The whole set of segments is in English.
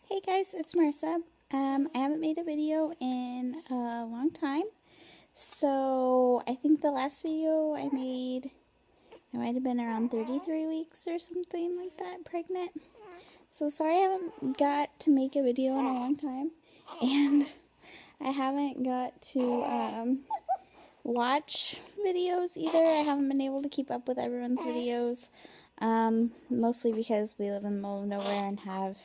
Hey guys, it's Marissa. I haven't made a video in a long time, so I think the last video I made, I might have been around 33 weeks or something like that, pregnant. So sorry I haven't got to make a video in a long time, and I haven't got to watch videos either. I haven't been able to keep up with everyone's videos, mostly because we live in the middle of nowhere and have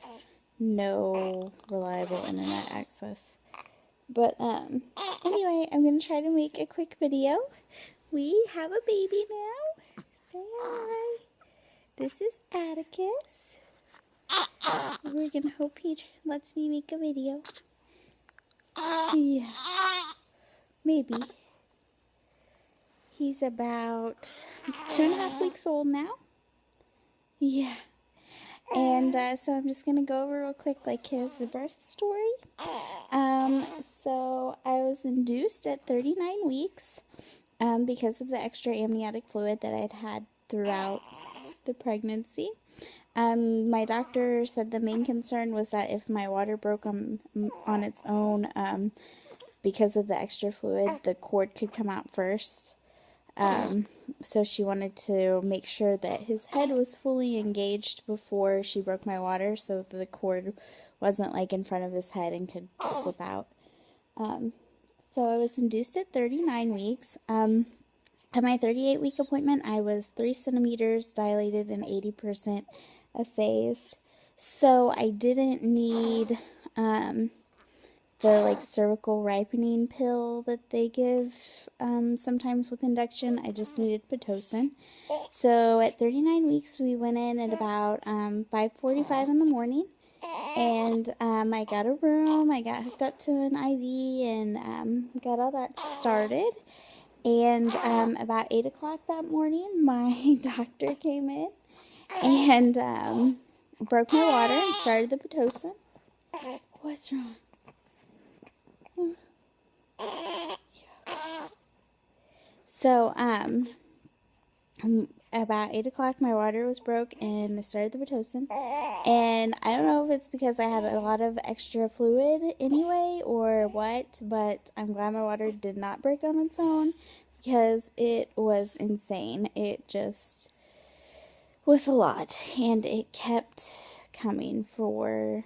no reliable internet access. But anyway, I'm gonna try to make a quick video. We have a baby now. Say hi. This is Atticus. We're gonna hope he lets me make a video. Yeah, maybe. He's about 2.5 weeks old now. Yeah. And so I'm just going to go over real quick, like, his birth story. So I was induced at 39 weeks because of the extra amniotic fluid that I'd had throughout the pregnancy. My doctor said the main concern was that if my water broke on its own, because of the extra fluid, the cord could come out first. So she wanted to make sure that his head was fully engaged before she broke my water, so the cord wasn't like in front of his head and could slip out. So I was induced at 39 weeks. At my 38-week appointment, I was 3 centimeters dilated and 80% effaced. So I didn't need the like cervical ripening pill that they give sometimes with induction. I just needed Pitocin. So at 39 weeks, we went in at about 5:45 in the morning, and I got a room. I got hooked up to an IV and got all that started. And about 8 o'clock that morning, my doctor came in and broke my water and started the Pitocin. What's wrong? So, about 8 o'clock, my water was broke, and I started the Pitocin. And I don't know if it's because I had a lot of extra fluid anyway, or what, but I'm glad my water did not break on its own, because it was insane. It just was a lot, and it kept coming for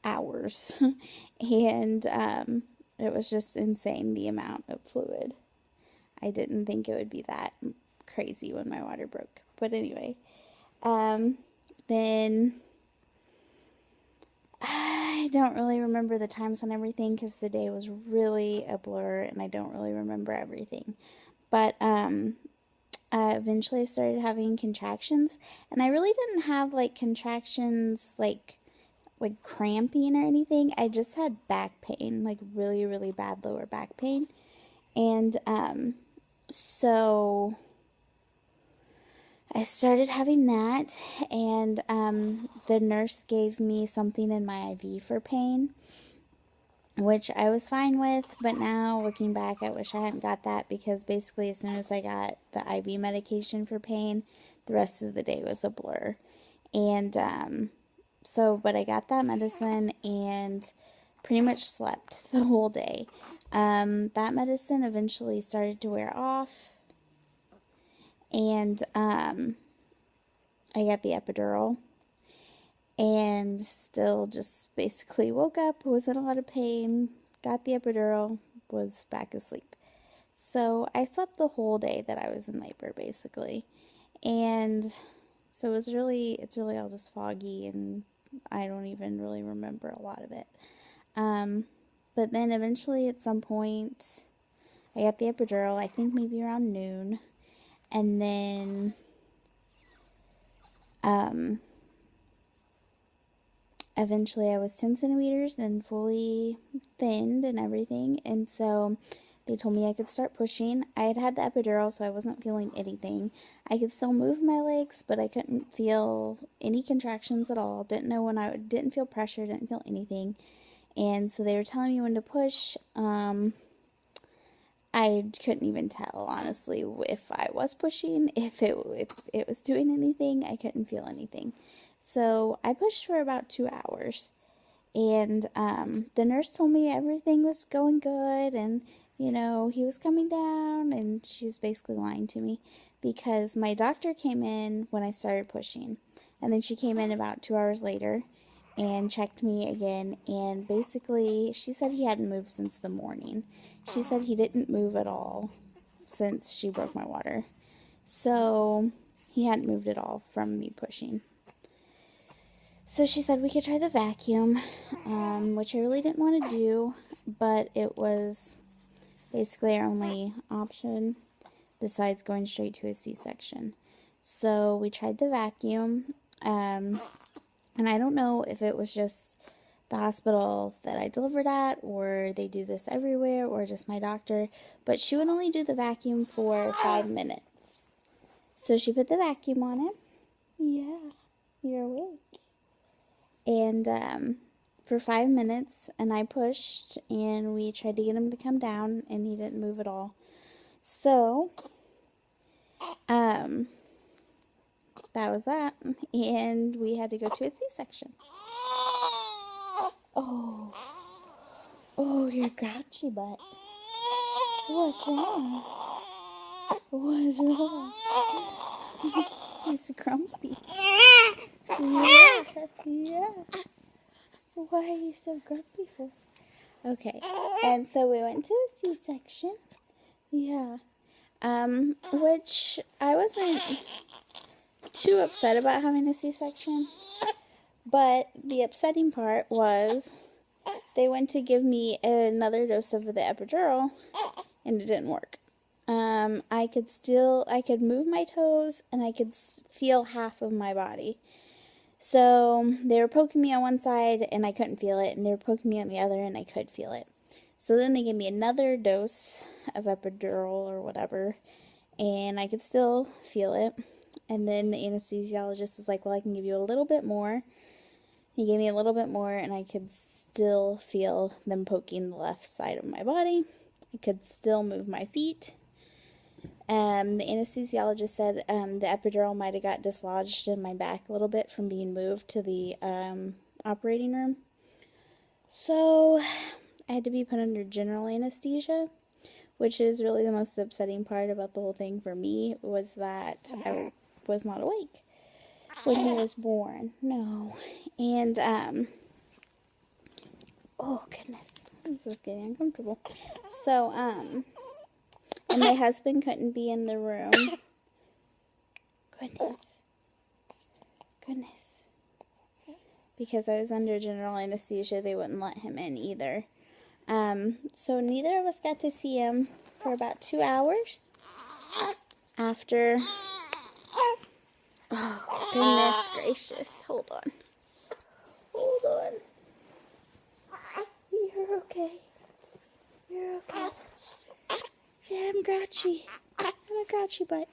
hours. And, it was just insane, the amount of fluid. I didn't think it would be that crazy when my water broke. But anyway, then I don't really remember the times on everything because the day was really a blur and I don't really remember everything. But eventually I started having contractions, and I really didn't have like contractions like cramping or anything. I just had back pain, like really, really bad lower back pain. And so I started having that, and the nurse gave me something in my IV for pain, which I was fine with, but now looking back, I wish I hadn't got that, because basically as soon as I got the IV medication for pain, the rest of the day was a blur. And but I got that medicine and pretty much slept the whole day. That medicine eventually started to wear off, and I got the epidural, and still just basically woke up, was in a lot of pain, got the epidural, was back asleep. So I slept the whole day that I was in labor, basically. And so it's really all just foggy, and I don't even really remember a lot of it. But then eventually at some point, I got the epidural, I think maybe around noon. And then, eventually I was 10 centimeters and fully thinned and everything. And so they told me I could start pushing. I had had the epidural, so I wasn't feeling anything. I could still move my legs, but I couldn't feel any contractions at all. Didn't feel pressure, didn't feel anything. And so they were telling me when to push. I couldn't even tell, honestly, if I was pushing, if it was doing anything. I couldn't feel anything. So I pushed for about 2 hours. And the nurse told me everything was going good, and you know, he was coming down, and she was basically lying to me because my doctor came in when I started pushing, and then she came in about 2 hours later and checked me again, and basically she said he hadn't moved since the morning. She said he didn't move at all since she broke my water. So he hadn't moved at all from me pushing. So she said we could try the vacuum, which I really didn't want to do, but it was basically our only option besides going straight to a C-section. So we tried the vacuum, and I don't know if it was just the hospital that I delivered at, or they do this everywhere, or just my doctor, but she would only do the vacuum for 5 minutes. So she put the vacuum on him. Yeah, you're awake. And for 5 minutes, and I pushed, and we tried to get him to come down, and he didn't move at all. So, that was that, and we had to go to a C-section. Oh, you're grouchy butt. What's wrong? What's wrong? He's grumpy. Yeah. Why are you so grumpy for? Okay, and so we went to a C-section. Yeah. Which I wasn't too upset about having a C-section, but the upsetting part was they went to give me another dose of the epidural, and it didn't work. I could move my toes, and I could feel half of my body. So they were poking me on one side, and I couldn't feel it, and they were poking me on the other, and I could feel it. So then they gave me another dose of epidural or whatever, and I could still feel it. And then the anesthesiologist was like, well, I can give you a little bit more. He gave me a little bit more, and I could still feel them poking the left side of my body. I could still move my feet. The anesthesiologist said the epidural might have got dislodged in my back a little bit from being moved to the operating room. So I had to be put under general anesthesia, which is really the most upsetting part about the whole thing for me, was that I was not awake when he was born. No. And, oh goodness, this is getting uncomfortable. So, and my husband couldn't be in the room. Goodness. Because I was under general anesthesia, they wouldn't let him in either. So neither of us got to see him for about 2 hours after. Oh, goodness gracious. Hold on. You're okay. See, I'm grouchy. I'm a grouchy butt.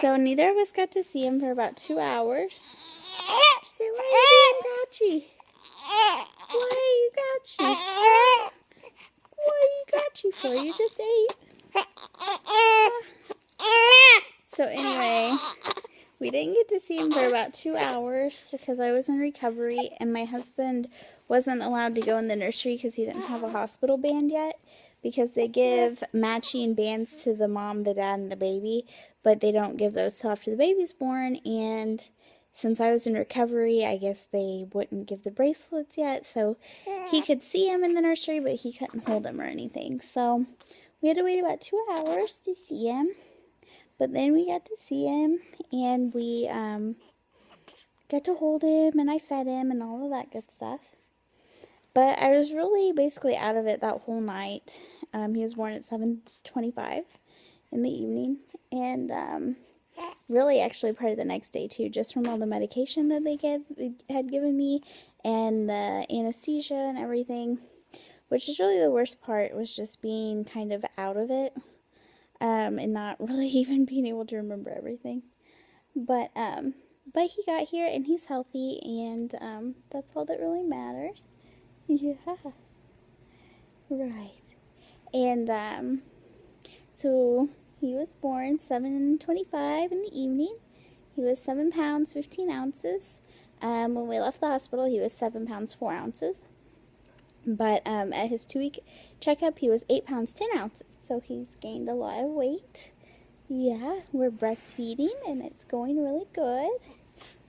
So neither of us got to see him for about 2 hours. Say, why are you being grouchy? Why are you grouchy? What are you grouchy for? You just ate. So anyway, we didn't get to see him for about 2 hours because I was in recovery, and my husband wasn't allowed to go in the nursery because he didn't have a hospital band yet, because they give matching bands to the mom, the dad, and the baby, but they don't give those till after the baby's born. And since I was in recovery, I guess they wouldn't give the bracelets yet, so he could see him in the nursery, but he couldn't hold him or anything. So we had to wait about 2 hours to see him, but then we got to see him, and we got to hold him, and I fed him, and all of that good stuff. But I was really basically out of it that whole night. He was born at 7:25 in the evening, and really actually part of the next day too, just from all the medication that they had given me, and the anesthesia and everything, which is really the worst part, was just being kind of out of it, and not really even being able to remember everything. But he got here, and he's healthy, and that's all that really matters. Yeah. Right. And so he was born 7:25 in the evening. He was 7 pounds 15 ounces. When we left the hospital, he was 7 pounds 4 ounces. But at his 2-week checkup, he was 8 pounds 10 ounces. So he's gained a lot of weight. Yeah, we're breastfeeding, and it's going really good.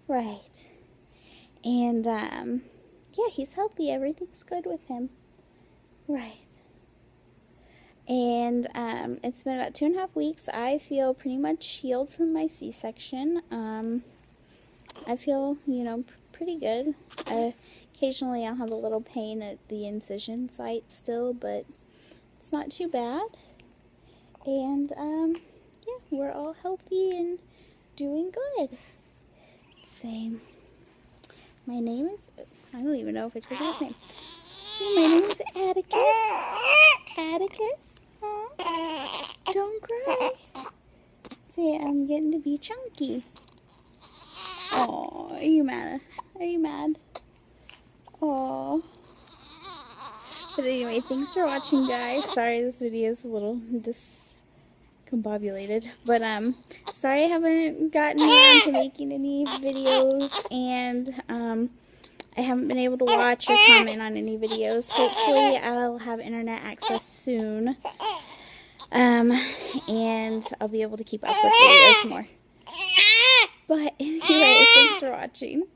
Right. And, yeah, he's healthy. Everything's good with him. Right. And it's been about 2.5 weeks. I feel pretty much healed from my C-section. I feel, pretty good. Occasionally I'll have a little pain at the incision site still, but it's not too bad. And, yeah, we're all healthy and doing good. Same. My name is, I don't even know if I told you his name. See, my name is Atticus. Atticus? Huh? Don't cry. See, I'm getting to be chunky. Oh, are you mad? Are you mad? Oh. But anyway, thanks for watching, guys. Sorry this video is a little discombobulated. But, sorry I haven't gotten around to making any videos. And, I haven't been able to watch or comment on any videos. Hopefully, I'll have internet access soon. And I'll be able to keep up with videos more. But anyway, thanks for watching.